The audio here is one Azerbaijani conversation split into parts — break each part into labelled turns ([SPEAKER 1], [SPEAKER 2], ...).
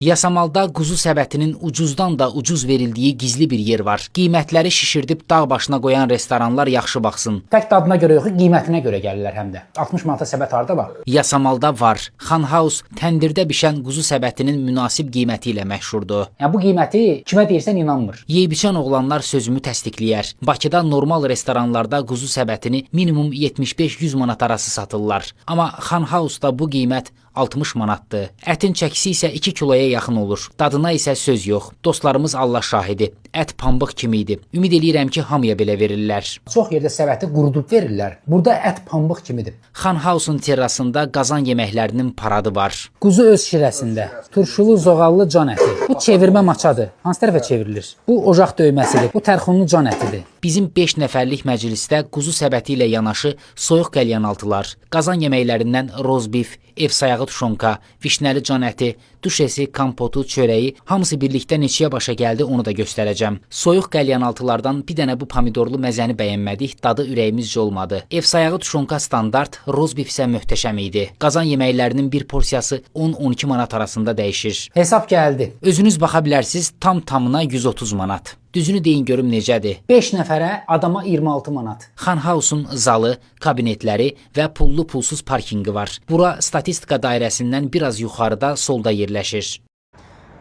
[SPEAKER 1] Yasamalda quzu səbətinin ucuzdan da ucuz verildiyi gizli bir yer var. Qiymətləri şişirdib dağ başına qoyan restoranlar yaxşı baxsın.
[SPEAKER 2] Tək dadına görə yox, qiymətinə görə gəlirlər həm də. 60 manata səbət harda var?
[SPEAKER 1] Yasamalda var. Xan House təndirdə bişən quzu səbətinin münasib qiyməti ilə məşhurdur.
[SPEAKER 2] Yəni bu qiyməti kimə deyirsən inanmır.
[SPEAKER 1] Yeybiçən oğlanlar sözümü təsdiqləyər. Bakıda normal restoranlarda quzu səbətini minimum 75-100 manat arası satırlar. Amma Xan House-da bu qiymət 60 manatdır. Ətin çəkisi isə 2 kiloya yaxın olur. Dadına isə söz yox. Dostlarımız Allah şahidi. Ət pambıq kimi idi. Ümid eləyirəm ki, hamıya belə verirlər.
[SPEAKER 2] Çox yerdə səbəti qurudub verirlər. Burada ət pambıq kimidir.
[SPEAKER 1] Xan House-un terrasında qazan yeməklərinin paradı var.
[SPEAKER 2] Quzu öz şirəsində. Turşulu, zoğallı can əti. Bu çevirmə maçadır. Hansı tərəfə çevrilir? Bu ocaq döyməsidir. Bu tərxunlu can ətidir.
[SPEAKER 1] Bizim 5 nəfərlik məclisdə quzu səbəti ilə yanaşı soyuq qəlyanaltılar, qazan yeməklərindən rozbif, ev sayağı tuşonka, vişnəli can əti, duş esi, kompotu, çörəyi hamısı birlikdə neçəyə başa gəldi onu da göstərəcəm. Soyuq qəlyanaltılardan bir dənə bu pomidorlu məzəni bəyənmədik, dadı ürəyimizcə olmadı. Ev sayağı tuşonka standart, rozbif isə möhtəşəm idi. Qazan yeməklərinin bir porsiyası 10-12 manat arasında dəyişir.
[SPEAKER 2] Hesab gəldi.
[SPEAKER 1] Özünüz baxa bilərsiniz, tam-tamına 130 manat. Düzünü deyin görüm necədir?
[SPEAKER 2] 5 nəfərə adama 26 manat.
[SPEAKER 1] Xan House-un zalı, kabinetləri və pullu-pulsuz parkinqi var. Bura statistika dairəsindən biraz yuxarıda solda yerləşir.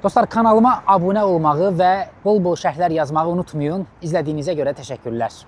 [SPEAKER 2] Dostlar, kanalıma abunə olmağı və bol-bol şərhlər yazmağı unutmayın. İzlədiyinizə görə təşəkkürlər.